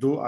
2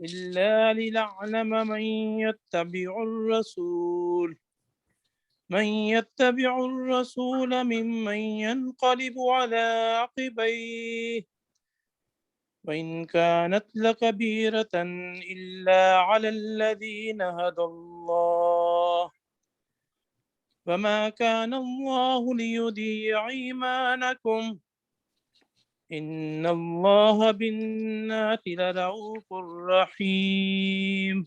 إلا لنعلم من يتبع الرسول ممن ينقلب على عقبيه وإن كانت لكبيرة إلا على الذين هدى الله وما كان الله ليضيع إيمانكم إن الله بالناس لرؤوف رحيم।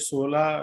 16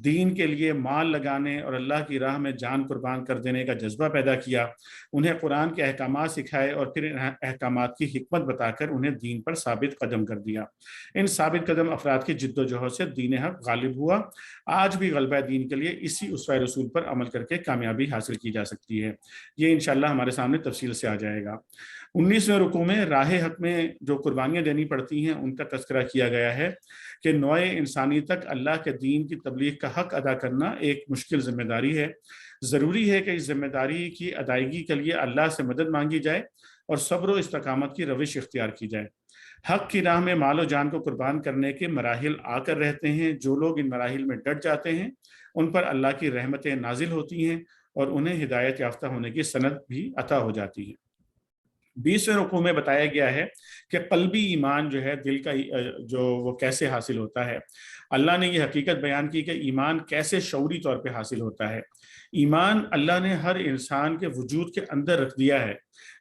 دین کے لیے مال لگانے اور اللہ کی راہ میں جان قربان کر دینے کا جذبہ پیدا کیا، انہیں قرآن کے احکامات سکھائے اور پھر ان احکامات کی حکمت بتا کر انہیں دین پر ثابت قدم کر دیا۔ ان ثابت قدم افراد کی جد و جہد سے دین حق غالب ہوا۔ آج بھی غلبہ دین کے لیے اسی اسوہ رسول پر عمل کر کے کامیابی حاصل کی جا سکتی ہے۔ یہ انشاءاللہ ہمارے سامنے تفصیل سے آ جائے گا۔ 19ویں رکوع میں راہ حق میں جو قربانیاں دینی پڑتی ہیں ان کا تذکرہ کیا گیا ہے کہ نوع انسانی تک اللہ کے دین کی تبلیغ کا حق ادا کرنا ایک مشکل ذمہ داری ہے۔ ضروری ہے کہ اس ذمہ داری کی ادائیگی کے لیے اللہ سے مدد مانگی جائے اور صبر و استقامت کی روش اختیار کی جائے۔ حق کی راہ میں مال و جان کو قربان کرنے کے مراحل آ کر رہتے ہیں۔ جو لوگ ان مراحل میں ڈٹ جاتے ہیں ان پر اللہ کی رحمتیں نازل ہوتی ہیں اور انہیں ہدایت یافتہ ہونے کی سند بھی عطا ہو جاتی ہے۔ 20ویں رکوع میں بتایا گیا ہے کہ قلبی ایمان جو ہے دل کا جو وہ کیسے حاصل ہوتا ہے۔ اللہ نے یہ حقیقت بیان کی کہ ایمان کیسے شعوری طور پہ حاصل ہوتا ہے۔ ایمان اللہ نے ہر انسان کے وجود کے اندر رکھ دیا ہے،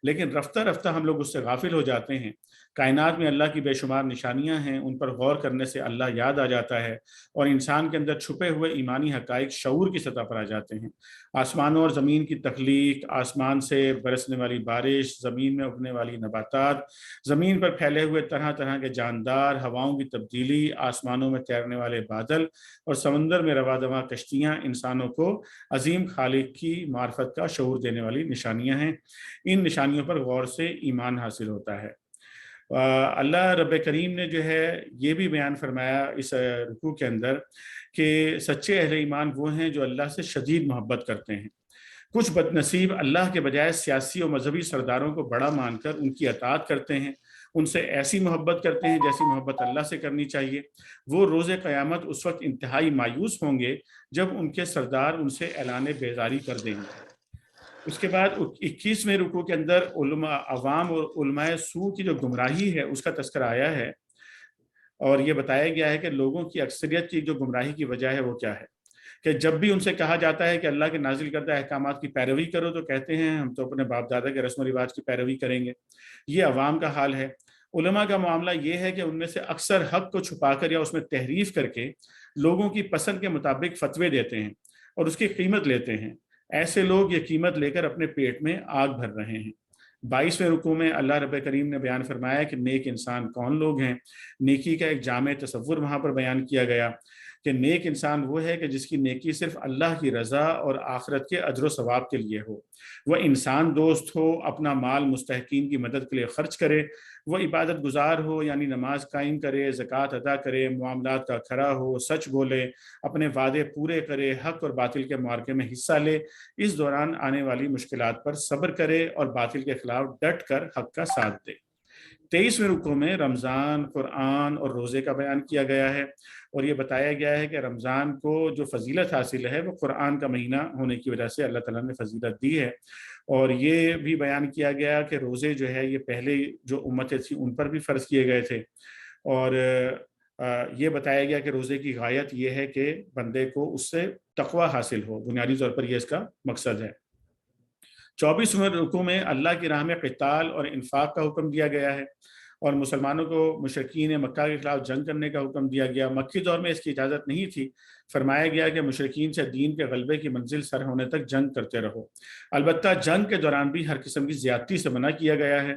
لیکن رفتہ رفتہ ہم لوگ اس سے غافل ہو جاتے ہیں۔ کائنات میں اللہ کی بے شمار نشانیاں ہیں، ان پر غور کرنے سے اللہ یاد آ جاتا ہے اور انسان کے اندر چھپے ہوئے ایمانی حقائق شعور کی سطح پر آ جاتے ہیں۔ آسمانوں اور زمین کی تخلیق، آسمان سے برسنے والی بارش، زمین میں اگنے والی نباتات، زمین پر پھیلے ہوئے طرح طرح کے جاندار، ہواؤں کی تبدیلی، آسمانوں میں تیرنے والے بادل اور سمندر میں رواں دواں کشتیاں انسانوں کو عظیم خالق کی معرفت کا شعور دینے والی نشانیاں ہیں۔ ان نشانیوں پر غور سے ایمان حاصل ہوتا ہے۔ اللہ رب کریم نے جو ہے یہ بھی بیان فرمایا اس رکوع کے اندر کہ سچے اہل ایمان وہ ہیں جو اللہ سے شدید محبت کرتے ہیں۔ کچھ بد نصیب اللہ کے بجائے سیاسی اور مذہبی سرداروں کو بڑا مان کر ان کی اطاعت کرتے ہیں، ان سے ایسی محبت کرتے ہیں جیسی محبت اللہ سے کرنی چاہیے۔ وہ روز قیامت اس وقت انتہائی مایوس ہوں گے جب ان کے سردار ان سے اعلان بیزاری کر دیں گے۔ اس کے بعد 21ویں رکوع کے اندر علماء عوام اور علماء سو کی جو گمراہی ہے اس کا تذکرہ آیا ہے، اور یہ بتایا گیا ہے کہ لوگوں کی اکثریت کی جو گمراہی کی وجہ ہے وہ کیا ہے کہ جب بھی ان سے کہا جاتا ہے کہ اللہ کے نازل کردہ احکامات کی پیروی کرو تو کہتے ہیں ہم تو اپنے باپ دادا کے رسم و رواج کی پیروی کریں گے۔ یہ عوام کا حال ہے۔ علماء کا معاملہ یہ ہے کہ ان میں سے اکثر حق کو چھپا کر یا اس میں تحریف کر کے لوگوں کی پسند کے مطابق فتوے دیتے ہیں اور اس کی قیمت لیتے ہیں۔ ایسے لوگ یہ قیمت لے کر اپنے پیٹ میں آگ بھر رہے ہیں۔ 22ویں رکوع میں اللہ رب کریم نے بیان فرمایا کہ نیک انسان کون لوگ ہیں۔ نیکی کا ایک جامع تصور وہاں پر بیان کیا گیا کہ نیک انسان وہ ہے کہ جس کی نیکی صرف اللہ کی رضا اور آخرت کے اجر و ثواب کے لیے ہو۔ وہ انسان دوست ہو، اپنا مال مستحقین کی مدد کے لیے خرچ کرے، وہ عبادت گزار ہو یعنی نماز قائم کرے، زکوٰۃ ادا کرے، معاملات کا کھرا ہو، سچ بولے، اپنے وعدے پورے کرے، حق اور باطل کے معرکے میں حصہ لے، اس دوران آنے والی مشکلات پر صبر کرے اور باطل کے خلاف ڈٹ کر حق کا ساتھ دے۔ 23ویں رکوع میں رمضان، قرآن اور روزے کا بیان کیا گیا ہے، اور یہ بتایا گیا ہے کہ رمضان کو جو فضیلت حاصل ہے وہ قرآن کا مہینہ ہونے کی وجہ سے اللہ تعالیٰ نے فضیلت دی ہے۔ اور یہ بھی بیان کیا گیا کہ روزے جو ہے یہ پہلے جو امتیں تھیں ان پر بھی فرض کیے گئے تھے، اور یہ بتایا گیا کہ روزے کی غایت یہ ہے کہ بندے کو اس سے تقوی حاصل ہو، بنیادی طور پر یہ اس کا مقصد ہے۔ 24ویں رکوع میں اللہ کی راہ میں قتال اور انفاق کا حکم دیا گیا ہے، اور مسلمانوں کو مشرکین مکہ کے خلاف جنگ کرنے کا حکم دیا گیا۔ مکی دور میں اس کی اجازت نہیں تھی، فرمایا گیا کہ مشرکین سے دین کے غلبے کی منزل سر ہونے تک جنگ کرتے رہو۔ البتہ جنگ کے دوران بھی ہر قسم کی زیادتی سے منع کیا گیا ہے،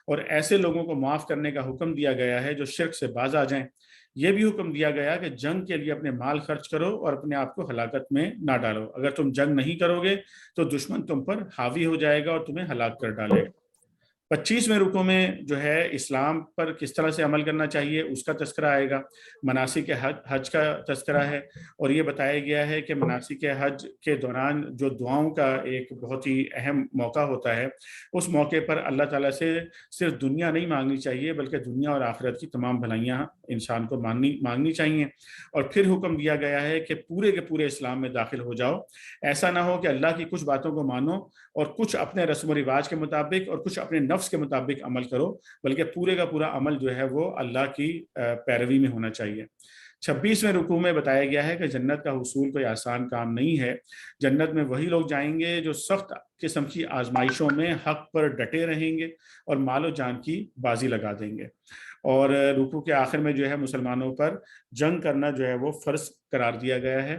اور ایسے لوگوں کو معاف کرنے کا حکم دیا گیا ہے جو شرک سے باز آ جائیں۔ یہ بھی حکم دیا گیا کہ جنگ کے لیے اپنے مال خرچ کرو اور اپنے آپ کو ہلاکت میں نہ ڈالو۔ اگر تم جنگ نہیں کرو گے تو دشمن تم پر حاوی ہو جائے گا اور تمہیں ہلاک کر ڈالے گا۔ 25ویں رکوع میں جو ہے اسلام پر کس طرح سے عمل کرنا چاہیے اس کا تذکرہ آئے گا۔ مناسک حج کا تذکرہ ہے، اور یہ بتایا گیا ہے کہ مناسک حج کے دوران جو دعاؤں کا ایک بہت ہی اہم موقع ہوتا ہے، اس موقع پر اللہ تعالیٰ سے صرف دنیا نہیں مانگنی چاہیے بلکہ دنیا اور آخرت کی تمام بھلائیاں انسان کو مانگنی چاہیے۔ اور پھر حکم دیا گیا ہے کہ پورے کے پورے اسلام میں داخل ہو جاؤ۔ ایسا نہ ہو کہ اللہ کی کچھ باتوں کو مانو اور کچھ اپنے رسم و رواج کے مطابق اور کچھ اپنے نفس کے مطابق عمل کرو، بلکہ پورے کا پورا عمل جو ہے وہ اللہ کی پیروی میں ہونا چاہیے۔ 26ویں رکوع میں بتایا گیا ہے کہ جنت کا حصول کوئی آسان کام نہیں ہے۔ جنت میں وہی لوگ جائیں گے جو سخت قسم کی آزمائشوں میں حق پر ڈٹے رہیں گے اور مال و جان کی بازی لگا دیں گے۔ اور رکوع کے آخر میں جو ہے مسلمانوں پر جنگ کرنا جو ہے وہ فرض قرار دیا گیا ہے۔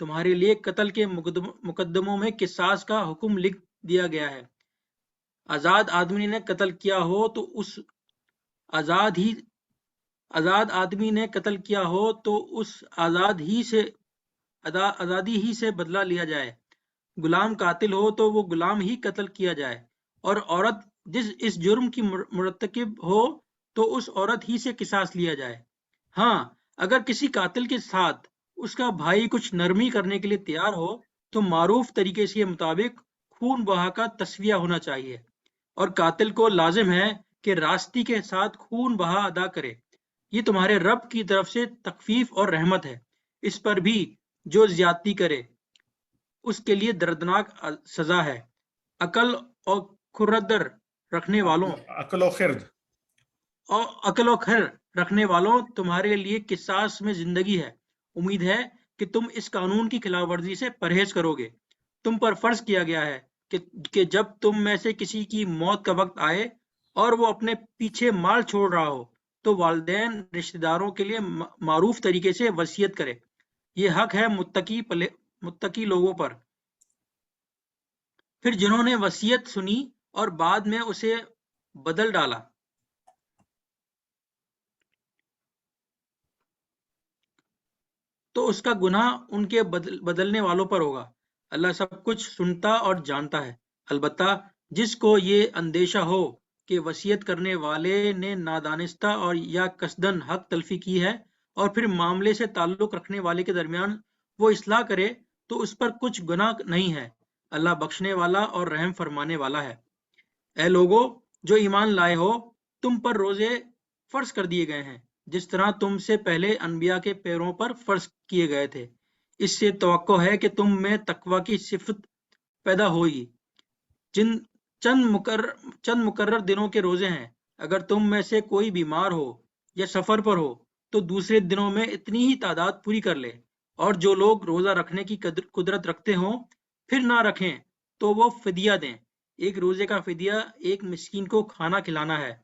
تمہارے لیے قتل کے مقدموں میں قصاص کا حکم لکھ دیا گیا ہے۔ آزاد آدمی نے قتل کیا ہو تو اس آزادی ہی سے بدلہ لیا جائے۔ غلام قاتل ہو تو وہ غلام ہی قتل کیا جائے، اور عورت اس جرم کی مرتکب ہو تو اس عورت ہی سے قصاص لیا جائے۔ ہاں، اگر کسی قاتل کے ساتھ اس کا بھائی کچھ نرمی کرنے کے لیے تیار ہو تو معروف طریقے کے مطابق خون بہا کا تسویہ ہونا چاہیے، اور قاتل کو لازم ہے کہ راستی کے ساتھ خون بہا ادا کرے۔ یہ تمہارے رب کی طرف سے تخفیف اور رحمت ہے۔ اس پر بھی جو زیادتی کرے اس کے لیے دردناک سزا ہے۔ عقل اور خرد رکھنے والوں تمہارے لیے قصاص میں زندگی ہے۔ امید ہے کہ تم اس قانون کی خلاف ورزی سے پرہیز کرو گے۔ تم پر فرض کیا گیا ہے کہ جب تم میں سے کسی کی موت کا وقت آئے اور وہ اپنے پیچھے مال چھوڑ رہا ہو تو والدین رشتہ داروں کے لیے معروف طریقے سے وصیت کرے۔ یہ حق ہے متقی لوگوں پر۔ پھر جنہوں نے وصیت سنی اور بعد میں اسے بدل ڈالا تو اس کا گناہ ان کے بدلنے والوں پر ہوگا۔ اللہ سب کچھ سنتا اور جانتا ہے۔ البتہ جس کو یہ اندیشہ ہو کہ وصیت کرنے والے نے نادانستہ اور یا قصدن حق تلفی کی ہے اور پھر معاملے سے تعلق رکھنے والے کے درمیان وہ اصلاح کرے تو اس پر کچھ گناہ نہیں ہے۔ اللہ بخشنے والا اور رحم فرمانے والا ہے۔ اے لوگو جو ایمان لائے ہو، تم پر روزے فرض کر دیے گئے ہیں جس طرح تم سے پہلے انبیاء کے پیروں پر فرض کیے گئے تھے۔ اس سے توقع ہے کہ تم میں تقوی کی صفت پیدا ہوگی۔ چند مقرر دنوں کے روزے ہیں۔ اگر تم میں سے کوئی بیمار ہو یا سفر پر ہو تو دوسرے دنوں میں اتنی ہی تعداد پوری کر لے، اور جو لوگ روزہ رکھنے کی قدرت رکھتے ہوں پھر نہ رکھیں تو وہ فدیہ دیں۔ ایک روزے کا فدیہ ایک مسکین کو کھانا کھلانا ہے،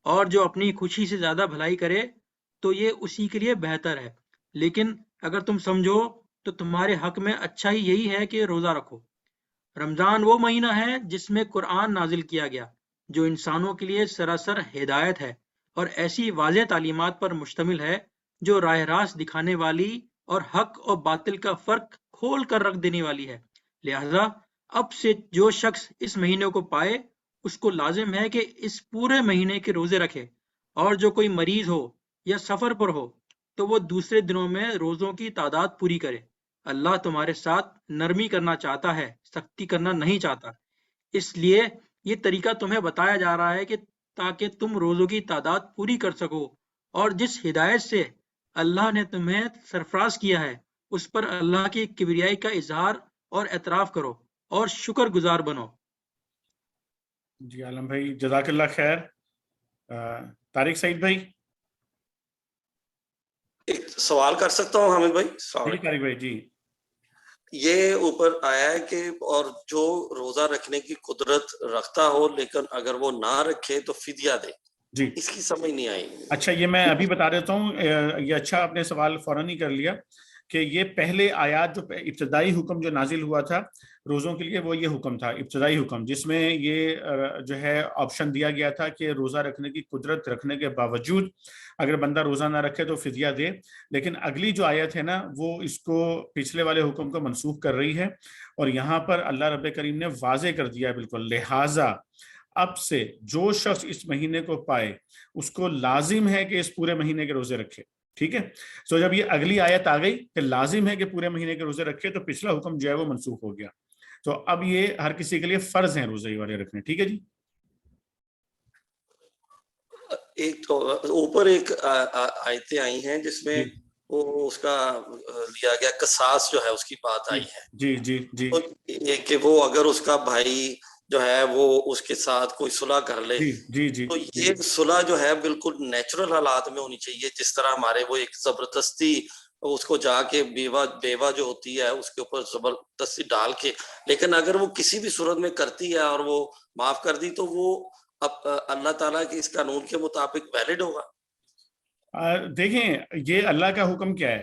اور جو اپنی خوشی سے زیادہ بھلائی کرے تو یہ اسی کے لیے بہتر ہے۔ لیکن اگر تم سمجھو تو تمہارے حق میں اچھا ہی یہی ہے کہ روزہ رکھو۔ رمضان وہ مہینہ ہے جس میں قرآن نازل کیا گیا، جو انسانوں کے لیے سراسر ہدایت ہے اور ایسی واضح تعلیمات پر مشتمل ہے جو راہ راست دکھانے والی اور حق اور باطل کا فرق کھول کر رکھ دینے والی ہے۔ لہذا اب سے جو شخص اس مہینے کو پائے اس کو لازم ہے کہ اس پورے مہینے کے روزے رکھے، اور جو کوئی مریض ہو یا سفر پر ہو تو وہ دوسرے دنوں میں روزوں کی تعداد پوری کرے۔ اللہ تمہارے ساتھ نرمی کرنا چاہتا ہے، سختی کرنا نہیں چاہتا۔ اس لیے یہ طریقہ تمہیں بتایا جا رہا ہے کہ تاکہ تم روزوں کی تعداد پوری کر سکو، اور جس ہدایت سے اللہ نے تمہیں سرفراز کیا ہے اس پر اللہ کی کبریائی کا اظہار اور اعتراف کرو اور شکر گزار بنو۔ جی عالم بھائی جزاک اللہ خیر۔ طارق سعید بھائی، ایک سوال کر سکتا ہوں حامد بھائی؟ طارق بھائی جی، یہ اوپر آیا ہے کہ اور جو روزہ رکھنے کی قدرت رکھتا ہو لیکن اگر وہ نہ رکھے تو فدیہ دے، جی اس کی سمجھ نہیں آئی۔ اچھا، یہ میں ابھی بتا دیتا ہوں۔ یہ اچھا آپ نے سوال فوراً ہی کر لیا کہ یہ پہلے آیات جو ابتدائی حکم جو نازل ہوا تھا روزوں کے لیے، وہ یہ حکم تھا، ابتدائی حکم، جس میں یہ جو ہے آپشن دیا گیا تھا کہ روزہ رکھنے کی قدرت رکھنے کے باوجود اگر بندہ روزہ نہ رکھے تو فدیہ دے۔ لیکن اگلی جو آیت ہے نا وہ اس کو پچھلے والے حکم کو منسوخ کر رہی ہے، اور یہاں پر اللہ رب کریم نے واضح کر دیا بالکل، لہٰذا اب سے جو شخص اس مہینے کو پائے اس کو لازم ہے کہ اس پورے مہینے کے روزے رکھے۔ ٹھیک ہے، سو جب یہ اگلی آیت آ گئی کہ لازم ہے کہ پورے مہینے کے روزے رکھے تو پچھلا حکم جو ہے وہ منسوخ ہو گیا، تو اب یہ ہر کسی کے لیے فرض ہیں روزے والے رکھنے۔ ٹھیک ہے جی، ایک تو اوپر ایک آیتیں آئی ہیں جس میں وہ اس کا لیا گیا قصاص جو ہے اس کی بات آئی ہے۔ جی جی جی، کہ وہ اگر اس کا بھائی جو ہے وہ اس کے ساتھ کوئی صلح کر لے، جی جی، تو یہ صلح جو ہے بالکل نیچرل حالات میں ہونی چاہیے، جس طرح ہمارے وہ ایک زبردستی اس کو جا کے بیوہ جو ہوتی ہے اس کے اوپر زبردستی ڈال کے، لیکن اگر وہ کسی بھی صورت میں کرتی ہے اور وہ معاف کر دی تو وہ اب اللہ تعالیٰ کے اس قانون کے مطابق ویلڈ ہوگا۔ دیکھیں یہ اللہ کا حکم کیا ہے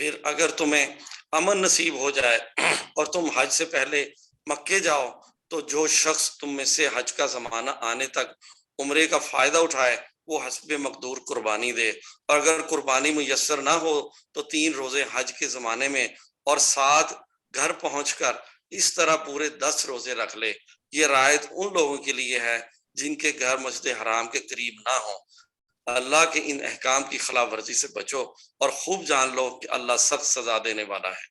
پھر اگر تمہیں امن نصیب ہو جائے اور تم حج سے پہلے مکے جاؤ تو جو شخص تم میں سے حج کا زمانہ آنے تک عمرے کا فائدہ اٹھائے وہ حسب مقدور قربانی دے، اور اگر قربانی میسر نہ ہو تو 3 روزے حج کے زمانے میں اور 7 گھر پہنچ کر اس طرح پورے 10 روزے رکھ لے۔ یہ رعایت ان لوگوں کے لیے ہے جن کے گھر مسجد حرام کے قریب نہ ہوں۔ اللہ کے ان احکام کی خلاف ورزی سے بچو اور خوب جان لو کہ اللہ سخت سزا دینے والا ہے۔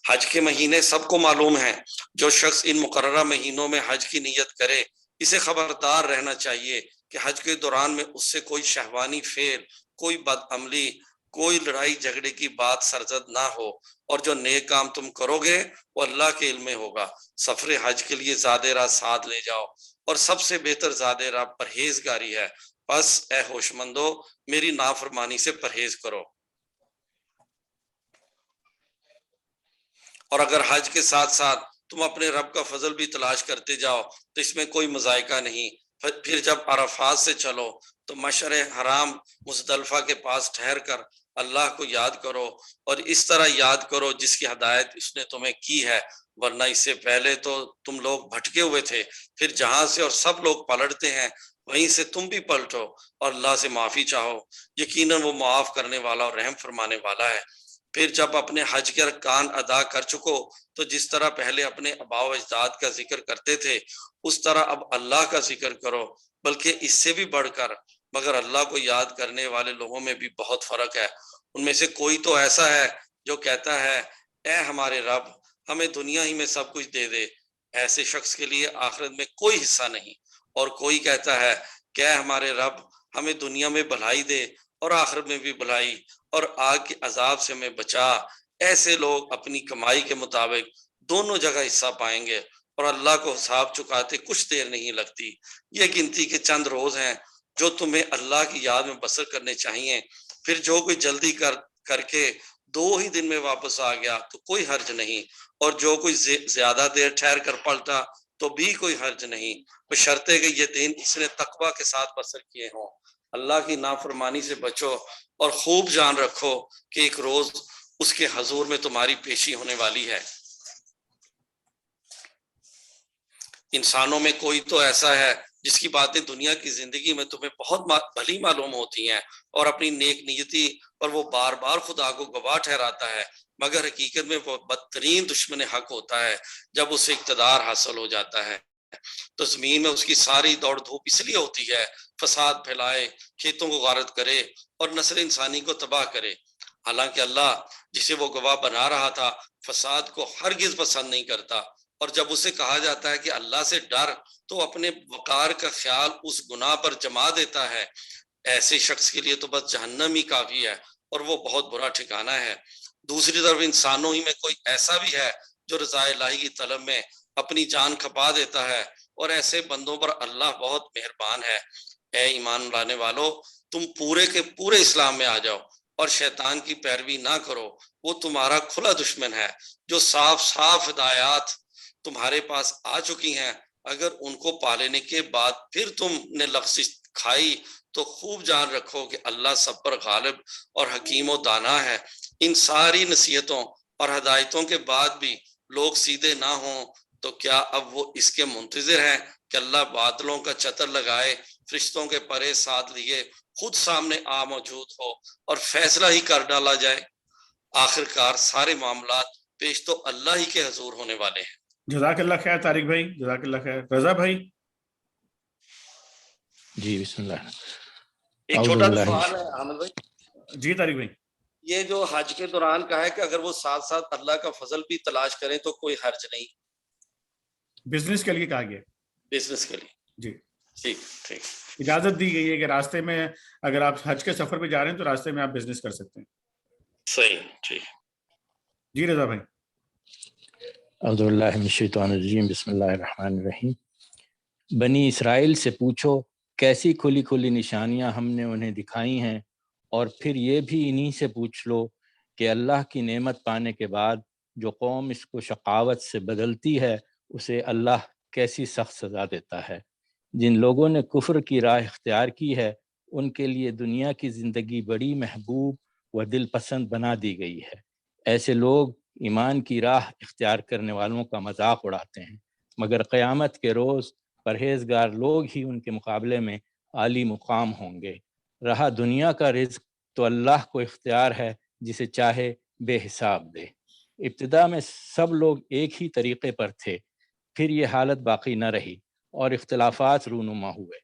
حج کے مہینے سب کو معلوم ہیں، جو شخص ان مقررہ مہینوں میں حج کی نیت کرے اسے خبردار رہنا چاہیے کہ حج کے دوران میں اس سے کوئی شہوانی فعل، کوئی بد عملی، کوئی لڑائی جھگڑے کی بات سرزد نہ ہو، اور جو نیک کام تم کرو گے وہ اللہ کے علم میں ہوگا۔ سفر حج کے لیے زاد راہ ساتھ لے جاؤ، اور سب سے بہتر زاد راہ پرہیزگاری ہے، بس اے ہوش مندو میری نافرمانی سے پرہیز کرو۔ اور اگر حج کے ساتھ ساتھ تم اپنے رب کا فضل بھی تلاش کرتے جاؤ تو اس میں کوئی مذائقہ نہیں۔ پھر جب عرفات سے چلو تو مشعر حرام مزدلفہ کے پاس ٹھہر کر اللہ کو یاد کرو، اور اس طرح یاد کرو جس کی ہدایت اس نے تمہیں کی ہے، ورنہ اس سے پہلے تو تم لوگ بھٹکے ہوئے تھے۔ پھر جہاں سے اور سب لوگ پلٹتے ہیں وہیں سے تم بھی پلٹو اور اللہ سے معافی چاہو، یقیناً وہ معاف کرنے والا اور رحم فرمانے والا ہے۔ پھر جب اپنے حج کے ارکان ادا کر چکو تو جس طرح پہلے اپنے آباء و اجداد کا ذکر کرتے تھے اس طرح اب اللہ کا ذکر کرو، بلکہ اس سے بھی بڑھ کر، مگر اللہ کو یاد کرنے والے لوگوں میں بھی بہت فرق ہے۔ ان میں سے کوئی تو ایسا ہے جو کہتا ہے اے ہمارے رب ہمیں دنیا ہی میں سب کچھ دے دے، ایسے شخص کے لیے آخرت میں کوئی حصہ نہیں، اور کوئی کہتا ہے کہ اے ہمارے رب ہمیں دنیا میں بھلائی دے اور آخرت میں بھی بھلائی، اور آگ کے عذاب سے ہمیں بچا۔ ایسے لوگ اپنی کمائی کے مطابق دونوں جگہ حصہ پائیں گے، اور اللہ کو حساب چکاتے کچھ دیر نہیں لگتی۔ یہ گنتی کے چند روز ہیں جو تمہیں اللہ کی یاد میں بسر کرنے چاہیے۔ پھر جو کوئی جلدی کر کے 2 ہی دن میں واپس آ گیا تو کوئی حرج نہیں، اور جو کوئی زیادہ دیر ٹھہر کر پلٹا تو بھی کوئی حرج نہیں، بشرطے کہ یہ دن اس نے تقوی کے ساتھ بسر کیے ہوں۔ اللہ کی نافرمانی سے بچو اور خوب جان رکھو کہ ایک روز اس کے حضور میں تمہاری پیشی ہونے والی ہے۔ انسانوں میں کوئی تو ایسا ہے جس کی باتیں دنیا کی زندگی میں تمہیں بہت بھلی معلوم ہوتی ہیں، اور اپنی نیک نیتی پر وہ بار بار خدا کو گواہ ٹھہراتا ہے، مگر حقیقت میں وہ بدترین دشمن حق ہوتا ہے جب اسے اقتدار حاصل ہو جاتا ہے۔ تو زمین میں اس کی ساری دوڑ دھوپ اس لیے ہوتی ہے فساد پھیلائے، کھیتوں کو غارت کرے اور نسل انسانی کو تباہ کرے، حالانکہ اللہ جسے وہ گواہ بنا رہا تھا فساد کو ہرگز پسند نہیں کرتا۔ اور جب اسے کہا جاتا ہے کہ اللہ سے ڈر تو اپنے وقار کا خیال اس گناہ پر جما دیتا ہے۔ ایسے شخص کے لیے تو بس جہنم ہی کافی ہے، اور وہ بہت برا ٹھکانہ ہے۔ دوسری طرف انسانوں ہی میں کوئی ایسا بھی ہے جو رضا الہی کی طلب میں اپنی جان کھپا دیتا ہے، اور ایسے بندوں پر اللہ بہت مہربان ہے۔ اے ایمان لانے والو تم پورے کے پورے اسلام میں آ جاؤ اور شیطان کی پیروی نہ کرو، وہ تمہارا کھلا دشمن ہے۔ جو صاف صاف ہدایات تمہارے پاس آ چکی ہیں، اگر ان کو پا لینے کے بعد پھر تم نے لغزش کھائی تو خوب جان رکھو کہ اللہ سب پر غالب اور حکیم و دانا ہے۔ ان ساری نصیحتوں اور ہدایتوں کے بعد بھی لوگ سیدھے نہ ہوں تو کیا اب وہ اس کے منتظر ہیں کہ اللہ بادلوں کا چتر لگائے، فرشتوں کے پرے ساتھ لیے خود سامنے آ موجود ہو اور فیصلہ ہی کر ڈالا جائے؟ آخرکار سارے معاملات پیش تو اللہ ہی کے حضور ہونے والے ہیں۔ جزاک اللہ خیر طارق بھائی، جزاک اللہ خیر۔ رضا بھائی جی بسم اللہ۔ ایک چھوٹا سوال ہے حامد بھائی۔ جی طارق بھائی، یہ جو حج کے دوران کا ہے کہ اگر وہ ساتھ ساتھ اللہ کا فضل بھی تلاش کریں تو کوئی حرج نہیں، بزنس کے لیے کہا گیا؟ بزنس کے لیے جی ٹھیک ٹھیک، اجازت دی گئی ہے کہ راستے میں اگر آپ حج کے سفر پہ جا رہے ہیں تو راستے میں آپ بزنس کر سکتے ہیں۔ صحیح ٹھیک۔ جی رضا بھائی۔ اعوذ باللہ من الشیطان الرجیم، بسم اللہ الرحمن الرحیم۔ بنی اسرائیل سے پوچھو کیسی کھلی کھلی نشانیاں ہم نے انہیں دکھائی ہیں، اور پھر یہ بھی انہی سے پوچھ لو کہ اللہ کی نعمت پانے کے بعد جو قوم اس کو شقاوت سے بدلتی ہے اسے اللہ کیسی سخت سزا دیتا ہے۔ جن لوگوں نے کفر کی راہ اختیار کی ہے ان کے لیے دنیا کی زندگی بڑی محبوب و دل پسند بنا دی گئی ہے۔ ایسے لوگ ایمان کی راہ اختیار کرنے والوں کا مذاق اڑاتے ہیں، مگر قیامت کے روز پرہیزگار لوگ ہی ان کے مقابلے میں عالی مقام ہوں گے۔ رہا دنیا کا رزق تو اللہ کو اختیار ہے، جسے چاہے بے حساب دے۔ ابتدا میں سب لوگ ایک ہی طریقے پر تھے، پھر یہ حالت باقی نہ رہی اور اختلافات رونما ہوئے۔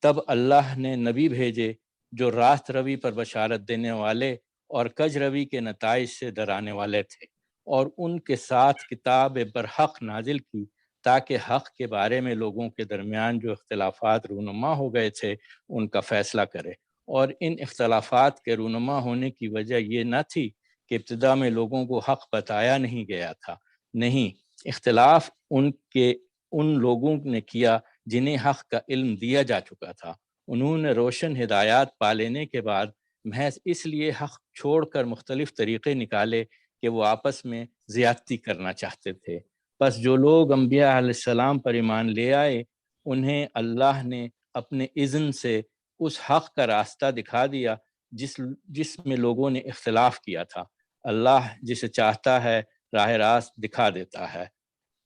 تب اللہ نے نبی بھیجے جو راست روی پر بشارت دینے والے اور کج روی کے نتائج سے ڈرانے والے تھے، اور ان کے ساتھ کتاب برحق نازل کی تاکہ حق کے بارے میں لوگوں کے درمیان جو اختلافات رونما ہو گئے تھے ان کا فیصلہ کرے۔ اور ان اختلافات کے رونما ہونے کی وجہ یہ نہ تھی کہ ابتدا میں لوگوں کو حق بتایا نہیں گیا تھا، نہیں، اختلاف ان لوگوں نے کیا جنہیں حق کا علم دیا جا چکا تھا۔ انہوں نے روشن ہدایات پا لینے کے بعد محض اس لیے حق چھوڑ کر مختلف طریقے نکالے کہ وہ آپس میں زیادتی کرنا چاہتے تھے۔ بس جو لوگ انبیاء علیہ السلام پر ایمان لے آئے انہیں اللہ نے اپنے اذن سے اس حق کا راستہ دکھا دیا جس میں لوگوں نے اختلاف کیا تھا۔ اللہ جسے چاہتا ہے راہ راست دکھا دیتا ہے۔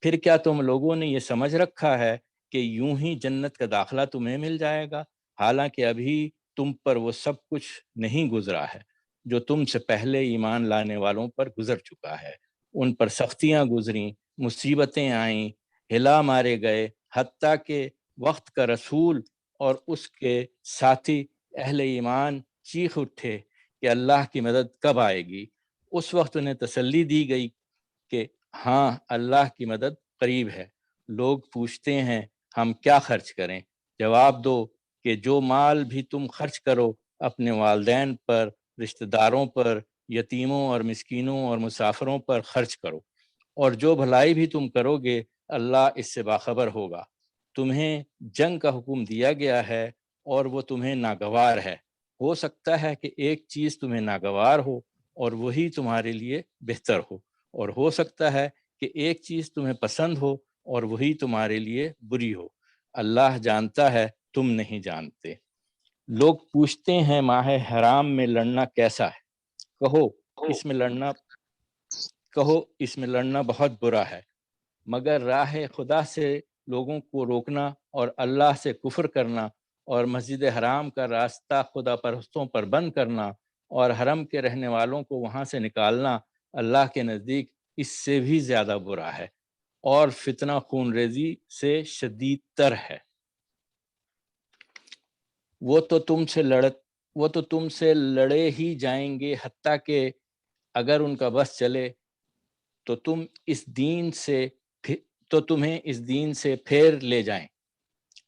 پھر کیا تم لوگوں نے یہ سمجھ رکھا ہے کہ یوں ہی جنت کا داخلہ تمہیں مل جائے گا، حالانکہ ابھی تم پر وہ سب کچھ نہیں گزرا ہے جو تم سے پہلے ایمان لانے والوں پر گزر چکا ہے۔ ان پر سختیاں گزریں، مصیبتیں آئیں، ہلا مارے گئے، حتیٰ کہ وقت کا رسول اور اس کے ساتھی اہل ایمان چیخ اٹھے کہ اللہ کی مدد کب آئے گی۔ اس وقت انہیں تسلی دی گئی کہ ہاں، اللہ کی مدد قریب ہے۔ لوگ پوچھتے ہیں ہم کیا خرچ کریں؟ جواب دو کہ جو مال بھی تم خرچ کرو اپنے والدین پر، رشتہ داروں پر، یتیموں اور مسکینوں اور مسافروں پر خرچ کرو، اور جو بھلائی بھی تم کرو گے اللہ اس سے باخبر ہوگا۔ تمہیں جنگ کا حکم دیا گیا ہے اور وہ تمہیں ناگوار ہے۔ ہو سکتا ہے کہ ایک چیز تمہیں ناگوار ہو اور وہی تمہارے لیے بہتر ہو ہو سکتا ہے کہ ایک چیز تمہیں پسند ہو اور وہی تمہارے لیے بری ہو۔ اللہ جانتا ہے، تم نہیں جانتے۔ لوگ پوچھتے ہیں ماہ حرام میں لڑنا کیسا ہے؟ کہو اس میں لڑنا بہت برا ہے، مگر راہ خدا سے لوگوں کو روکنا اور اللہ سے کفر کرنا اور مسجد حرام کا راستہ خدا پرستوں پر بند کرنا اور حرم کے رہنے والوں کو وہاں سے نکالنا اللہ کے نزدیک اس سے بھی زیادہ برا ہے، اور فتنہ خون ریزی سے شدید تر ہے۔ وہ تو تم سے لڑے ہی جائیں گے، حتیٰ کہ اگر ان کا بس چلے تو تمہیں اس دین سے پھیر لے جائیں۔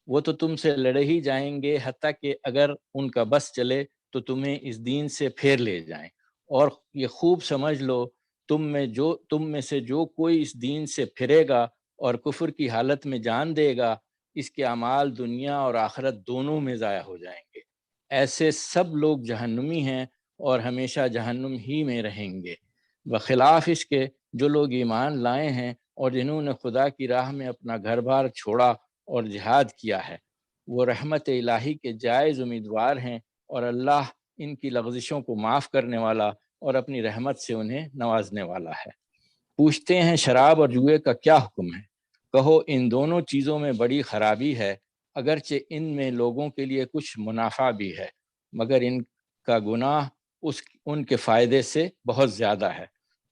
وہ تو تم سے لڑے ہی جائیں گے، حتیٰ کہ اگر ان کا بس چلے تو تمہیں اس دین سے پھیر لے جائیں۔ اور یہ خوب سمجھ لو، تم میں سے جو کوئی اس دین سے پھرے گا اور کفر کی حالت میں جان دے گا، اس کے اعمال دنیا اور آخرت دونوں میں ضائع ہو جائیں گے۔ ایسے سب لوگ جہنمی ہیں اور ہمیشہ جہنم ہی میں رہیں گے، بخلاف اس کے جو لوگ ایمان لائے ہیں اور جنہوں نے خدا کی راہ میں اپنا گھر بار چھوڑا اور جہاد کیا ہے، وہ رحمت الہی کے جائز امیدوار ہیں، اور اللہ ان کی لغزشوں کو معاف کرنے والا اور اپنی رحمت سے انہیں نوازنے والا ہے۔ پوچھتے ہیں شراب اور جوئے کا کیا حکم ہے؟ کہو ان دونوں چیزوں میں بڑی خرابی ہے، اگرچہ ان میں لوگوں کے لیے کچھ منافع بھی ہے، مگر ان کا گناہ ان کے فائدے سے بہت زیادہ ہے۔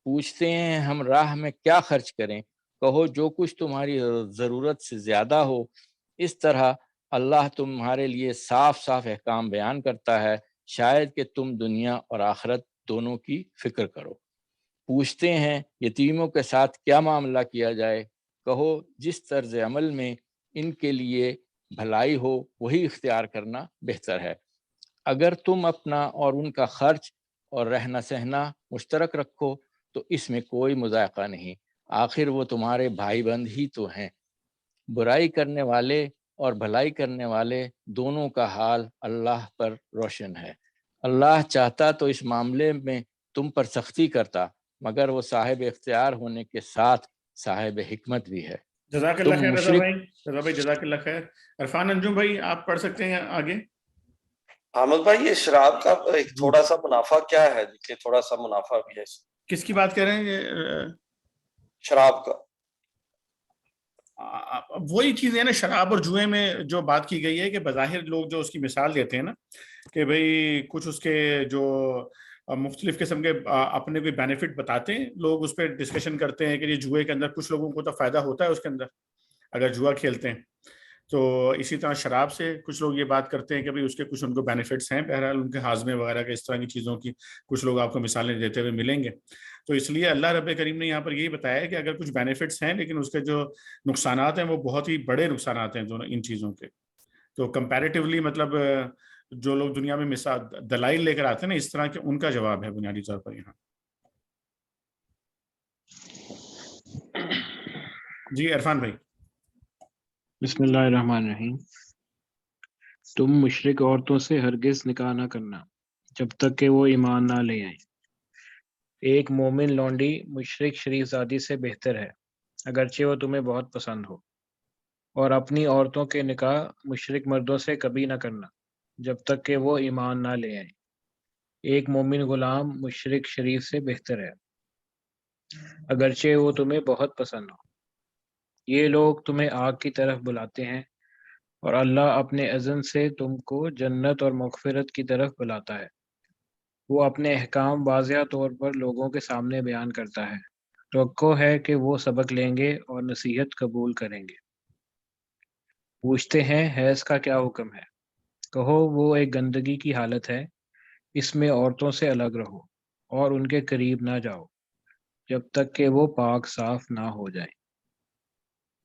پوچھتے ہیں ہم راہ میں کیا خرچ کریں؟ کہو جو کچھ تمہاری ضرورت سے زیادہ ہو۔ اس طرح اللہ تمہارے لیے صاف صاف احکام بیان کرتا ہے، شاید کہ تم دنیا اور آخرت دونوں کی فکر کرو۔ پوچھتے ہیں یتیموں کے ساتھ کیا معاملہ کیا جائے؟ کہو جس طرز عمل میں ان کے لیے بھلائی ہو وہی اختیار کرنا بہتر ہے۔ اگر تم اپنا اور ان کا خرچ اور رہنا سہنا مشترک رکھو تو اس میں کوئی مذائقہ نہیں، آخر وہ تمہارے بھائی بند ہی تو ہیں۔ برائی کرنے والے اور بھلائی کرنے والے دونوں کا حال اللہ پر روشن ہے۔ اللہ چاہتا تو اس معاملے میں تم پر سختی کرتا، مگر وہ صاحب اختیار ہونے کے ساتھ صاحب حکمت بھی ہے۔ جزاک اللہ خیر رضا بھائی، جزاک اللہ خیر۔ عرفان انجم بھائی آپ پڑھ سکتے ہیں آگے۔ حامد بھائی یہ شراب کا ایک تھوڑا سا منافع کیا ہے کہ تھوڑا سا منافع بھی ہے کس کی بات کر رہے ہیں یہ شراب کا؟ وہی چیز ہے نا، شراب اور جوئے میں جو بات کی گئی ہے کہ بظاہر لوگ جو اس کی مثال دیتے ہیں نا کہ بھئی کچھ اس کے جو مختلف قسم کے اپنے کوئی بینیفٹ بتاتے ہیں، لوگ اس پہ ڈسکشن کرتے ہیں کہ یہ جوئے کے اندر کچھ لوگوں کو تو فائدہ ہوتا ہے اس کے اندر اگر جوا کھیلتے ہیں، تو اسی طرح شراب سے کچھ لوگ یہ بات کرتے ہیں کہ بھئی اس کے کچھ ان کو بینیفٹس ہیں، بہرحال ان کے ہاضمے وغیرہ کے اس طرح کی چیزوں کی کچھ لوگ آپ کو مثالیں دیتے ہوئے ملیں گے. تو اس لیے اللہ رب کریم نے یہاں پر یہی بتایا کہ اگر کچھ بینیفٹس ہیں لیکن اس کے جو نقصانات ہیں وہ بہت ہی بڑے نقصانات ہیں دونوں ان چیزوں کے. تو کمپیریٹیولی مطلب جو لوگ دنیا میں مثال دلائل لے کر آتے ہیں نا اس طرح کے، ان کا جواب ہے بنیادی طور پر یہاں. جی عرفان بھائی. بسم اللہ الرحمن الرحیم. تم مشرک عورتوں سے ہرگز نکاح نہ کرنا جب تک کہ وہ ایمان نہ لے آئیں. ایک مومن لونڈی مشرک شریف زادی سے بہتر ہے اگرچہ وہ تمہیں بہت پسند ہو. اور اپنی عورتوں کے نکاح مشرک مردوں سے کبھی نہ کرنا جب تک کہ وہ ایمان نہ لے آئیں. ایک مومن غلام مشرک شریف سے بہتر ہے اگرچہ وہ تمہیں بہت پسند ہو. یہ لوگ تمہیں آگ کی طرف بلاتے ہیں اور اللہ اپنے اذن سے تم کو جنت اور مغفرت کی طرف بلاتا ہے. وہ اپنے احکام واضح طور پر لوگوں کے سامنے بیان کرتا ہے. توقع ہے کہ وہ سبق لیں گے اور نصیحت قبول کریں گے. پوچھتے ہیں حیض کا کیا حکم ہے؟ کہو وہ ایک گندگی کی حالت ہے، اس میں عورتوں سے الگ رہو اور ان کے قریب نہ جاؤ جب تک کہ وہ پاک صاف نہ ہو جائیں.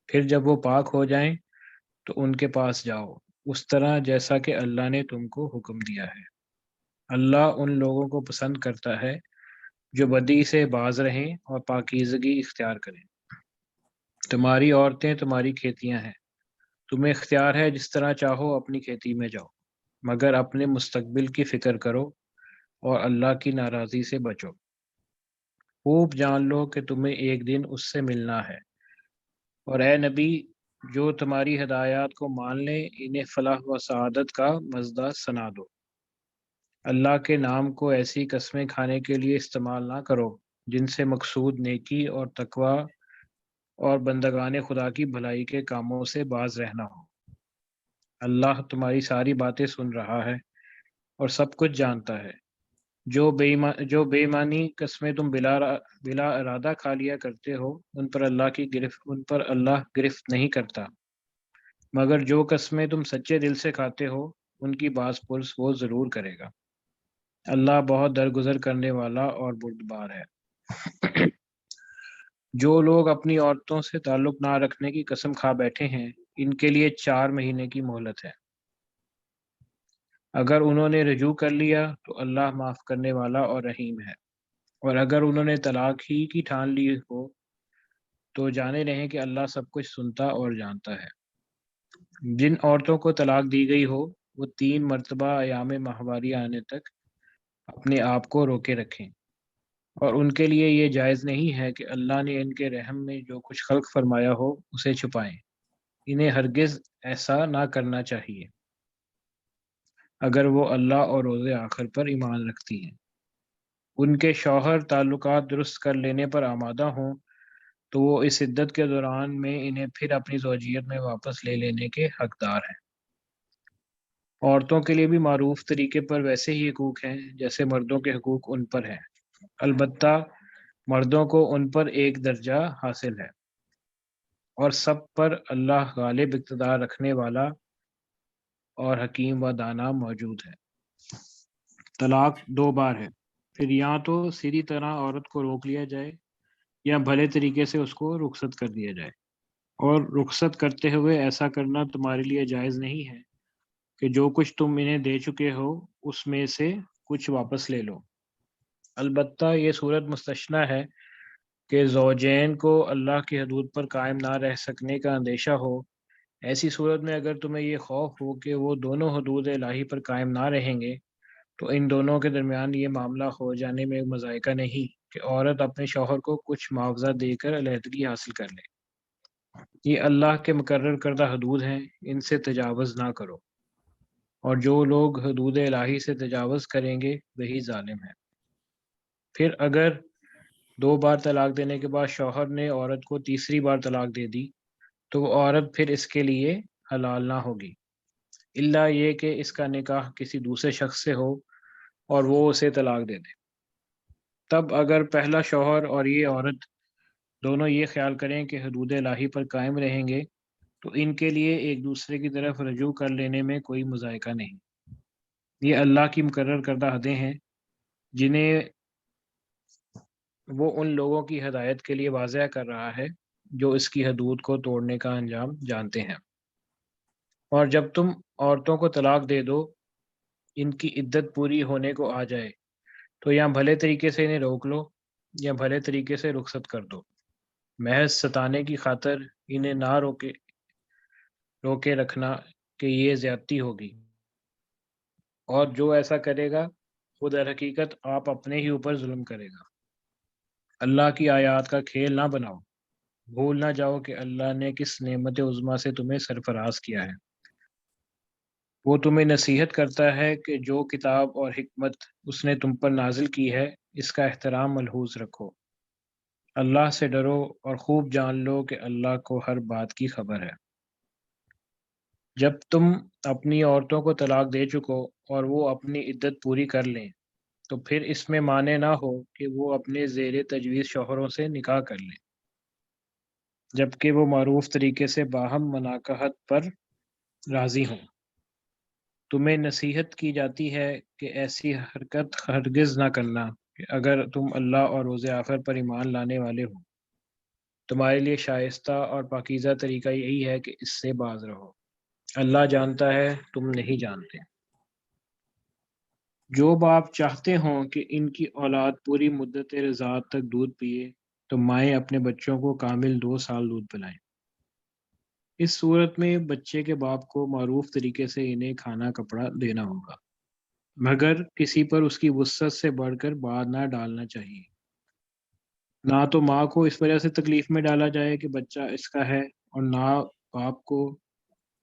پھر جب وہ پاک ہو جائیں تو ان کے پاس جاؤ اس طرح جیسا کہ اللہ نے تم کو حکم دیا ہے. اللہ ان لوگوں کو پسند کرتا ہے جو بدی سے باز رہیں اور پاکیزگی اختیار کریں. تمہاری عورتیں تمہاری کھیتیاں ہیں، تمہیں اختیار ہے جس طرح چاہو اپنی کھیتی میں جاؤ، مگر اپنے مستقبل کی فکر کرو اور اللہ کی ناراضی سے بچو. خوب جان لو کہ تمہیں ایک دن اس سے ملنا ہے. اور اے نبی جو تمہاری ہدایات کو مان لیں انہیں فلاح و سعادت کا مزدہ سنا دو. اللہ کے نام کو ایسی قسمیں کھانے کے لیے استعمال نہ کرو جن سے مقصود نیکی اور تقوی اور بندگان خدا کی بھلائی کے کاموں سے باز رہنا ہو. اللہ تمہاری ساری باتیں سن رہا ہے اور سب کچھ جانتا ہے. جو بے ایمانی قسمیں تم بلا ارادہ کھا لیا کرتے ہو ان پر اللہ گرفت نہیں کرتا، مگر جو قسمیں تم سچے دل سے کھاتے ہو ان کی باز پرس وہ ضرور کرے گا. اللہ بہت درگزر کرنے والا اور بردبار ہے. جو لوگ اپنی عورتوں سے تعلق نہ رکھنے کی قسم کھا بیٹھے ہیں ان کے لیے 4 مہینے کی مہلت ہے. اگر انہوں نے رجوع کر لیا تو اللہ معاف کرنے والا اور رحیم ہے. اور اگر انہوں نے طلاق ہی کی ٹھان لی ہو تو جانے رہیں کہ اللہ سب کچھ سنتا اور جانتا ہے. جن عورتوں کو طلاق دی گئی ہو وہ 3 مرتبہ ایام ماہواری آنے تک اپنے آپ کو روکے رکھیں. اور ان کے لیے یہ جائز نہیں ہے کہ اللہ نے ان کے رحم میں جو کچھ خلق فرمایا ہو اسے چھپائیں. انہیں ہرگز ایسا نہ کرنا چاہیے اگر وہ اللہ اور روز آخر پر ایمان رکھتی ہیں. ان کے شوہر تعلقات درست کر لینے پر آمادہ ہوں تو وہ اس عدت کے دوران میں انہیں پھر اپنی زوجیت میں واپس لے لینے کے حقدار ہیں. عورتوں کے لیے بھی معروف طریقے پر ویسے ہی حقوق ہیں جیسے مردوں کے حقوق ان پر ہیں، البتہ مردوں کو ان پر ایک درجہ حاصل ہے اور سب پر اللہ غالب اقتدار رکھنے والا اور حکیم و دانا موجود ہے. طلاق 2 بار ہے، پھر یا تو سیدھی طرح عورت کو روک لیا جائے یا بھلے طریقے سے اس کو رخصت کر دیا جائے. اور رخصت کرتے ہوئے ایسا کرنا تمہارے لیے جائز نہیں ہے کہ جو کچھ تم انہیں دے چکے ہو اس میں سے کچھ واپس لے لو. البتہ یہ صورت مستثنیٰ ہے کہ زوجین کو اللہ کی حدود پر قائم نہ رہ سکنے کا اندیشہ ہو. ایسی صورت میں اگر تمہیں یہ خوف ہو کہ وہ دونوں حدود الہی پر قائم نہ رہیں گے تو ان دونوں کے درمیان یہ معاملہ ہو جانے میں مذائقہ نہیں کہ عورت اپنے شوہر کو کچھ معاوضہ دے کر علیحدگی حاصل کر لے. یہ اللہ کے مقرر کردہ حدود ہیں، ان سے تجاوز نہ کرو. اور جو لوگ حدود الہی سے تجاوز کریں گے وہی ظالم ہے۔ پھر اگر 2 بار طلاق دینے کے بعد شوہر نے عورت کو تیسری بار طلاق دے دی تو وہ عورت پھر اس کے لیے حلال نہ ہوگی، الا یہ کہ اس کا نکاح کسی دوسرے شخص سے ہو اور وہ اسے طلاق دے دے۔ تب اگر پہلا شوہر اور یہ عورت دونوں یہ خیال کریں کہ حدود الہی پر قائم رہیں گے تو ان کے لیے ایک دوسرے کی طرف رجوع کر لینے میں کوئی مذائقہ نہیں۔ یہ اللہ کی مقرر کردہ حدیں ہیں جنہیں وہ ان لوگوں کی ہدایت کے لیے واضح کر رہا ہے جو اس کی حدود کو توڑنے کا انجام جانتے ہیں۔ اور جب تم عورتوں کو طلاق دے دو، ان کی عدت پوری ہونے کو آ جائے تو یا بھلے طریقے سے انہیں روک لو یا بھلے طریقے سے رخصت کر دو، محض ستانے کی خاطر انہیں نہ روکے رکھنا کہ یہ زیادتی ہوگی، اور جو ایسا کرے گا وہ در حقیقت آپ اپنے ہی اوپر ظلم کرے گا۔ اللہ کی آیات کا کھیل نہ بناؤ، بھول نہ جاؤ کہ اللہ نے کس نعمت عظمیٰ سے تمہیں سرفراز کیا ہے۔ وہ تمہیں نصیحت کرتا ہے کہ جو کتاب اور حکمت اس نے تم پر نازل کی ہے اس کا احترام ملحوظ رکھو۔ اللہ سے ڈرو اور خوب جان لو کہ اللہ کو ہر بات کی خبر ہے۔ جب تم اپنی عورتوں کو طلاق دے چکو اور وہ اپنی عدت پوری کر لیں تو پھر اس میں مانع نہ ہو کہ وہ اپنے زیر تجویز شوہروں سے نکاح کر لیں، جبکہ وہ معروف طریقے سے باہم مناکحت پر راضی ہوں۔ تمہیں نصیحت کی جاتی ہے کہ ایسی حرکت ہرگز نہ کرنا کہ اگر تم اللہ اور روز آخر پر ایمان لانے والے ہو، تمہارے لیے شائستہ اور پاکیزہ طریقہ یہی ہے کہ اس سے باز رہو۔ اللہ جانتا ہے تم نہیں جانتے۔ جو باپ چاہتے ہوں کہ ان کی اولاد پوری مدت رضاعت تک دودھ پیے تو مائیں اپنے بچوں کو کامل 2 سال دودھ پلائیں۔ اس صورت میں بچے کے باپ کو معروف طریقے سے انہیں کھانا کپڑا دینا ہوگا، مگر کسی پر اس کی وسعت سے بڑھ کر بار نہ ڈالنا چاہیے۔ نہ تو ماں کو اس وجہ سے تکلیف میں ڈالا جائے کہ بچہ اس کا ہے، اور نہ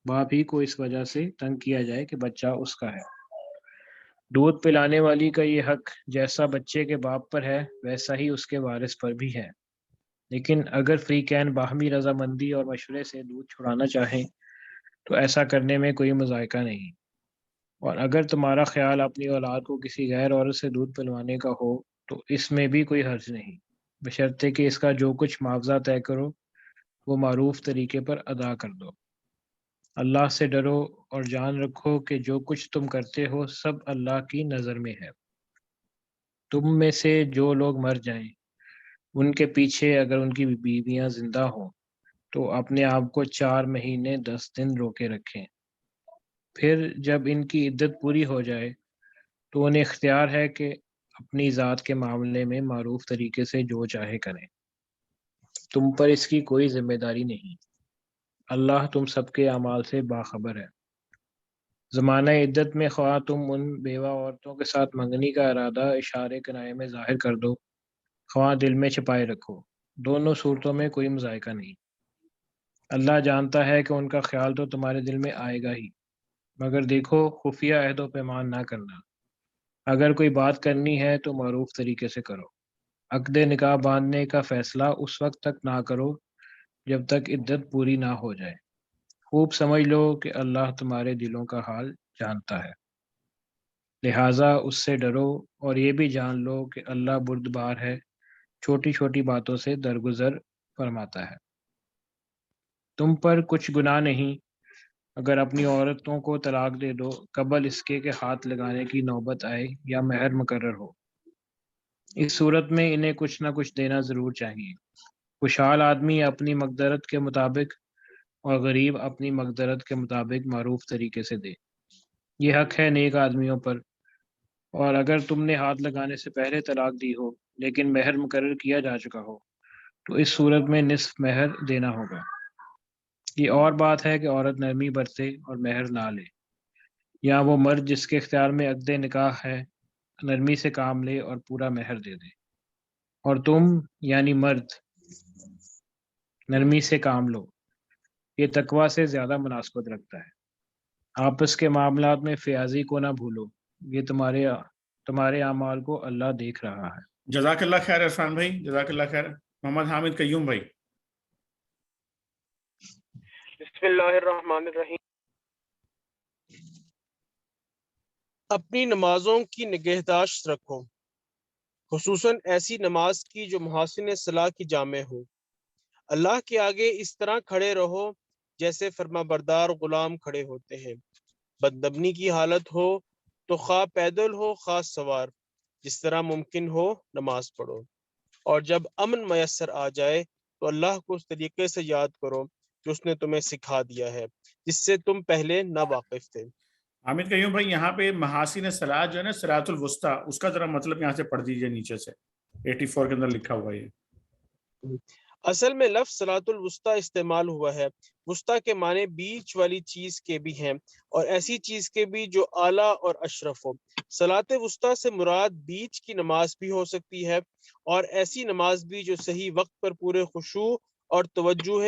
باپ ہی کو اس وجہ سے تنگ کیا جائے کہ بچہ اس کا ہے۔ دودھ پلانے والی کا یہ حق جیسا بچے کے باپ پر ہے ویسا ہی اس کے وارث پر بھی ہے، لیکن اگر فریقین باہمی رضامندی اور مشورے سے دودھ چھڑانا چاہیں تو ایسا کرنے میں کوئی مذائقہ نہیں۔ اور اگر تمہارا خیال اپنی اولاد کو کسی غیر عورت سے دودھ پلوانے کا ہو تو اس میں بھی کوئی حرج نہیں، بشرطے کہ اس کا جو کچھ معاوضہ طے کرو وہ معروف طریقے پر ادا کر دو۔ اللہ سے ڈرو اور جان رکھو کہ جو کچھ تم کرتے ہو سب اللہ کی نظر میں ہے۔ تم میں سے جو لوگ مر جائیں ان کے پیچھے اگر ان کی بیویاں زندہ ہوں تو اپنے آپ کو 4 مہینے 10 دن روکے رکھیں۔ پھر جب ان کی عدت پوری ہو جائے تو انہیں اختیار ہے کہ اپنی ذات کے معاملے میں معروف طریقے سے جو چاہے کریں، تم پر اس کی کوئی ذمہ داری نہیں۔ اللہ تم سب کے اعمال سے باخبر ہے۔ زمانہ عدت میں خواہ تم ان بیوہ عورتوں کے ساتھ منگنی کا ارادہ اشارے کنائے میں ظاہر کر دو، خواہ دل میں چھپائے رکھو، دونوں صورتوں میں کوئی مذائقہ نہیں۔ اللہ جانتا ہے کہ ان کا خیال تو تمہارے دل میں آئے گا ہی، مگر دیکھو خفیہ عہد و پیمان نہ کرنا۔ اگر کوئی بات کرنی ہے تو معروف طریقے سے کرو۔ عقد نکاح باندھنے کا فیصلہ اس وقت تک نہ کرو جب تک عدت پوری نہ ہو جائے۔ خوب سمجھ لو کہ اللہ تمہارے دلوں کا حال جانتا ہے، لہٰذا اس سے ڈرو اور یہ بھی جان لو کہ اللہ بردبار ہے، چھوٹی چھوٹی باتوں سے درگزر فرماتا ہے۔ تم پر کچھ گناہ نہیں اگر اپنی عورتوں کو طلاق دے دو قبل اس کے کہ ہاتھ لگانے کی نوبت آئے یا مہر مقرر ہو۔ اس صورت میں انہیں کچھ نہ کچھ دینا ضرور چاہیے۔ خوشحال آدمی اپنی مقدرت کے مطابق اور غریب اپنی مقدرت کے مطابق معروف طریقے سے دے، یہ حق ہے نیک آدمیوں پر۔ اور اگر تم نے ہاتھ لگانے سے پہلے طلاق دی ہو لیکن مہر مقرر کیا جا چکا ہو تو اس صورت میں نصف مہر دینا ہوگا۔ یہ اور بات ہے کہ عورت نرمی برتے اور مہر نہ لے، یا وہ مرد جس کے اختیار میں عقد نکاح ہے نرمی سے کام لے اور پورا مہر دے دے، اور تم یعنی مرد نرمی سے کام لو، یہ تقوی سے زیادہ مناسبت رکھتا ہے۔ آپس کے معاملات میں فیاضی کو نہ بھولو، یہ تمہارے اعمال کو اللہ دیکھ رہا ہے۔ جزاک اللہ خیر عرفان بھائی، جزاک اللہ خیر۔ محمد حامد قیوم بھائی۔ بسم اللہ الرحمن الرحیم۔ اپنی نمازوں کی نگہداشت رکھو، خصوصاً ایسی نماز کی جو محاسن صلاح کی جامع ہو۔ اللہ کے آگے اس طرح کھڑے رہو جیسے فرما بردار غلام کھڑے ہوتے ہیں۔ بدنبنی کی حالت ہو تو خواہ پیدل ہو خواہ سوار، جس طرح ممکن ہو نماز پڑھو، اور جب امن میسر آ جائے تو اللہ کو اس طریقے سے یاد کرو جو اس نے تمہیں سکھا دیا ہے، جس سے تم پہلے نا واقف تھے۔ حامد قیوم بھائی، یہاں پہ محاسن صلاح جو ہے نا، صراط الوسطیٰ، اس کا ذرا مطلب یہاں سے پڑھ دیجئے نیچے سے، 84 کے اندر لکھا ہوا ہے۔ اصل میں لفظ صلاۃ الوسطیٰ استعمال ہوا ہے، وسطیٰ کے معنی بیچ والی چیز کے بھی ہیں، اور ایسی چیز کے بھی جو اعلیٰ اور اشرف ہو۔ صلاۃ وسطیٰ سے مراد بیچ کی نماز بھی ہو سکتی ہے، اور ایسی نماز بھی جو صحیح وقت پر پورے خشوع اور توجہ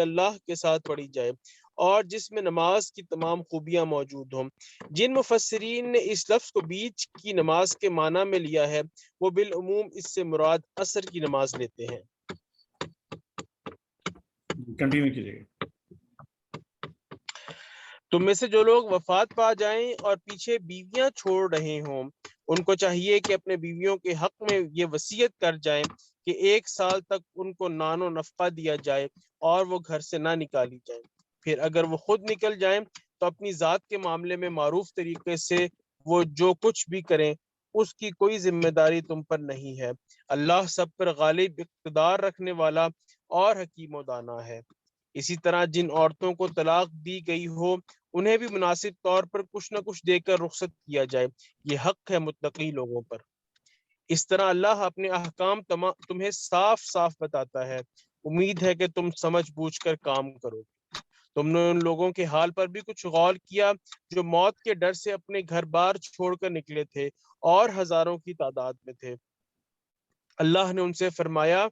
اللہ کے ساتھ پڑھی جائے، اور جس میں نماز کی تمام خوبیاں موجود ہوں۔ جن مفسرین نے اس لفظ کو بیچ کی نماز کے معنی میں لیا ہے، وہ بالعموم اس سے مراد عصر کی نماز لیتے ہیں۔ کنٹینیو کیجئے گا۔ تم میں سے جو لوگ وفات پا جائیں اور پیچھے بیویاں چھوڑ رہے ہوں، ان کو چاہیے کہ اپنے بیویوں کے حق میں یہ وصیت کر جائیں کہ 1 سال تک ان کو نان و نفقہ دیا جائے اور وہ گھر سے نہ نکالی جائیں۔ پھر اگر وہ خود نکل جائیں تو اپنی ذات کے معاملے میں معروف طریقے سے وہ جو کچھ بھی کریں، اس کی کوئی ذمہ داری تم پر نہیں ہے۔ اللہ سب پر غالب اقتدار رکھنے والا اور حکیم و دانا ہے۔ اسی طرح جن عورتوں کو طلاق دی گئی ہو، انہیں بھی مناسب طور پر کچھ نہ کچھ دے کر رخصت کیا جائے، یہ حق ہے متقی لوگوں پر۔ اس طرح اللہ اپنے احکام تمہیں صاف صاف بتاتا ہے، امید ہے کہ تم سمجھ بوجھ کر کام کرو۔ تم نے ان لوگوں کے حال پر بھی کچھ غور کیا جو موت کے ڈر سے اپنے گھر بار چھوڑ کر نکلے تھے اور ہزاروں کی تعداد میں تھے۔ اللہ نے ان سے فرمایا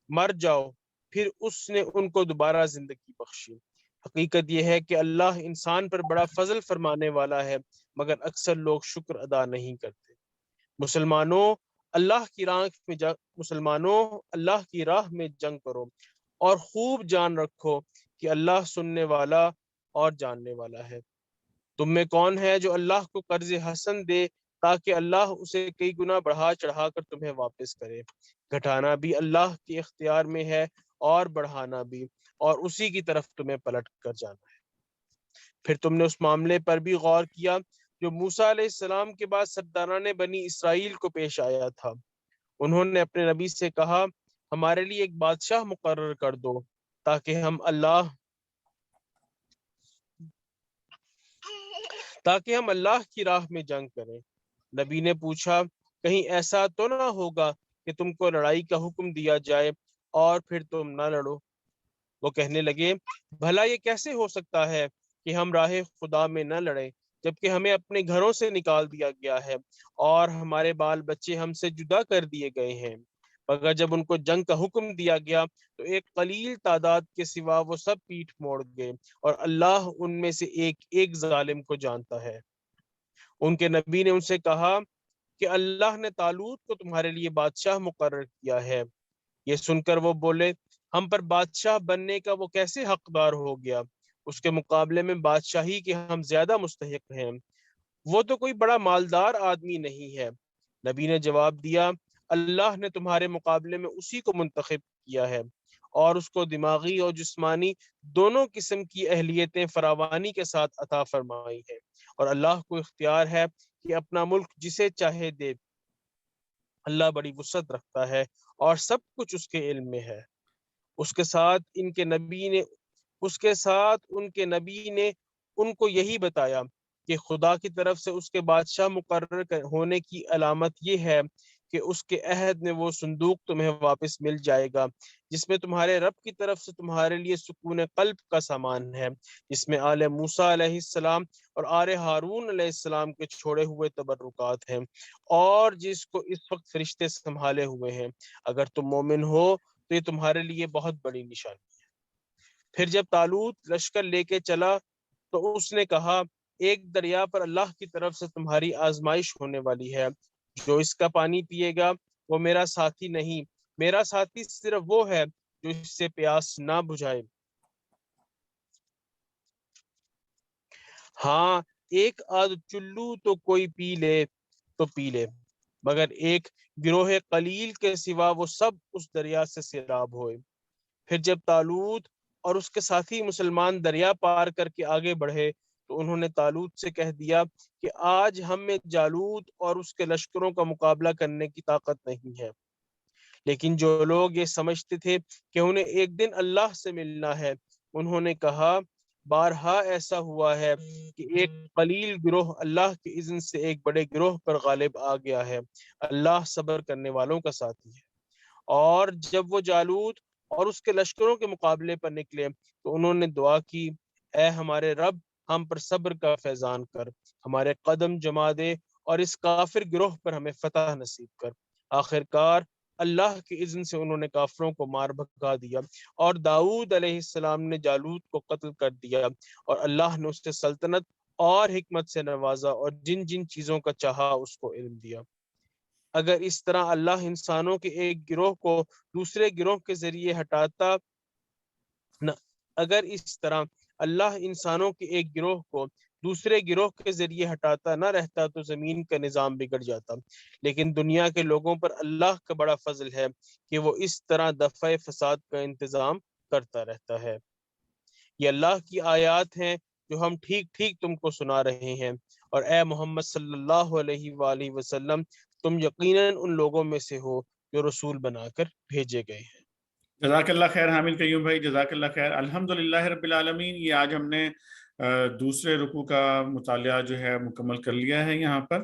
مر جاؤ، پھر اس نے ان کو دوبارہ زندگی بخشی۔ حقیقت یہ ہے کہ اللہ انسان پر بڑا فضل فرمانے والا ہے، مگر اکثر لوگ شکر ادا نہیں کرتے۔ مسلمانوں اللہ کی راہ میں جنگ کرو اور خوب جان رکھو کہ اللہ سننے والا اور جاننے والا ہے۔ تم میں کون ہے جو اللہ کو قرض حسن دے تاکہ اللہ اسے کئی گنا بڑھا چڑھا کر تمہیں واپس کرے؟ گھٹانا بھی اللہ کے اختیار میں ہے اور بڑھانا بھی، اور اسی کی طرف تمہیں پلٹ کر جانا ہے۔ پھر تم نے اس معاملے پر بھی غور کیا جو موسیٰ علیہ السلام کے بعد سرداران بنی اسرائیل کو پیش آیا تھا۔ انہوں نے اپنے نبی سے کہا ہمارے لیے ایک بادشاہ مقرر کر دو تاکہ ہم اللہ کی راہ میں جنگ کریں۔ نبی نے پوچھا کہیں ایسا تو نہ ہوگا کہ تم کو لڑائی کا حکم دیا جائے اور پھر تم نہ لڑو؟ وہ کہنے لگے بھلا یہ کیسے ہو سکتا ہے کہ ہم راہ خدا میں نہ لڑیں جبکہ ہمیں اپنے گھروں سے نکال دیا گیا ہے اور ہمارے بال بچے ہم سے جدا کر دیے گئے ہیں؟ مگر جب ان کو جنگ کا حکم دیا گیا تو ایک قلیل تعداد کے سوا وہ سب پیٹھ موڑ گئے، اور اللہ ان میں سے ایک ظالم کو جانتا ہے۔ ان کے نبی نے ان سے کہا کہ اللہ نے طالوت کو تمہارے لیے بادشاہ مقرر کیا ہے۔ یہ سن کر وہ بولے ہم پر بادشاہ بننے کا وہ کیسے حقدار ہو گیا؟ اس کے مقابلے میں بادشاہی کے ہم زیادہ مستحق ہیں، وہ تو کوئی بڑا مالدار آدمی نہیں ہے۔ نبی نے جواب دیا اللہ نے تمہارے مقابلے میں اسی کو منتخب کیا ہے، اور اس کو دماغی اور جسمانی دونوں قسم کی اہلیتیں فراوانی کے ساتھ عطا فرمائی ہے، اور اللہ کو اختیار ہے کہ اپنا ملک جسے چاہے دے۔ اللہ بڑی وسعت رکھتا ہے اور سب کچھ اس کے علم میں ہے۔ اس کے ساتھ ان کے نبی نے ان کو یہی بتایا کہ خدا کی طرف سے اس کے بادشاہ مقرر ہونے کی علامت یہ ہے کہ اس کے عہد میں وہ صندوق تمہیں واپس مل جائے گا جس میں تمہارے رب کی طرف سے تمہارے لیے سکون قلب کا سامان ہے، جس میں آل موسیٰ علیہ السلام اور آل ہارون علیہ السلام کے چھوڑے ہوئے تبرکات ہیں، اور جس کو اس وقت فرشتے سنبھالے ہوئے ہیں۔ اگر تم مومن ہو تو یہ تمہارے لیے بہت بڑی نشانی ہے۔ پھر جب طالوت لشکر لے کے چلا تو اس نے کہا ایک دریا پر اللہ کی طرف سے تمہاری آزمائش ہونے والی ہے، جو اس کا پانی پیے گا وہ میرا ساتھی نہیں، میرا ساتھی صرف وہ ہے جو اس سے پیاس نہ بجھائے۔ ہاں ایک آدھ چلو تو کوئی پی لے تو پی لے، مگر ایک گروہ قلیل کے سوا وہ سب اس دریا سے سیراب ہوئے۔ پھر جب طالوت اور اس کے ساتھی مسلمان دریا پار کر کے آگے بڑھے تو انہوں نے طالوت سے کہہ دیا کہ آج ہم میں جالوت اور اس کے لشکروں کا مقابلہ کرنے کی طاقت نہیں ہے۔ لیکن جو لوگ یہ سمجھتے تھے کہ انہیں ایک دن اللہ سے ملنا ہے، انہوں نے کہا بارہا ایسا ہوا ہے کہ ایک قلیل گروہ اللہ کے اذن سے ایک بڑے گروہ پر غالب آ گیا ہے، اللہ صبر کرنے والوں کا ساتھی ہے۔ اور جب وہ جالوت اور اس کے لشکروں کے مقابلے پر نکلے تو انہوں نے دعا کی اے ہمارے رب ہم پر صبر کا فیضان کر، ہمارے قدم جما دے اور اس کافر گروہ پر ہمیں فتح نصیب کر۔ آخرکار اللہ کے اذن سے انہوں نے کافروں کو مار بھگا دیا اور داؤد علیہ السلام نے جالوت کو قتل کر دیا، اور اللہ نے اسے سلطنت اور حکمت سے نوازا اور جن جن چیزوں کا چاہا اس کو علم دیا۔ اگر اس طرح اللہ انسانوں کے ایک گروہ کو دوسرے گروہ کے ذریعے ہٹاتا نہ اگر اس طرح اللہ انسانوں کے ایک گروہ کو دوسرے گروہ کے ذریعے ہٹاتا نہ رہتا تو زمین کا نظام بگڑ جاتا، لیکن دنیا کے لوگوں پر اللہ کا بڑا فضل ہے کہ وہ اس طرح دفع فساد کا انتظام کرتا رہتا ہے۔ یہ اللہ کی آیات ہیں جو ہم ٹھیک ٹھیک تم کو سنا رہے ہیں، اور اے محمد صلی اللہ علیہ وآلہ وسلم تم یقیناً ان لوگوں میں سے ہو جو رسول بنا کر بھیجے گئے ہیں۔ جزاک اللہ خیر حامد قیوم بھائی، جزاک اللہ خیر۔ الحمدللہ رب العالمین، یہ آج ہم نے دوسرے رکوع کا مطالعہ جو ہے مکمل کر لیا ہے یہاں پر۔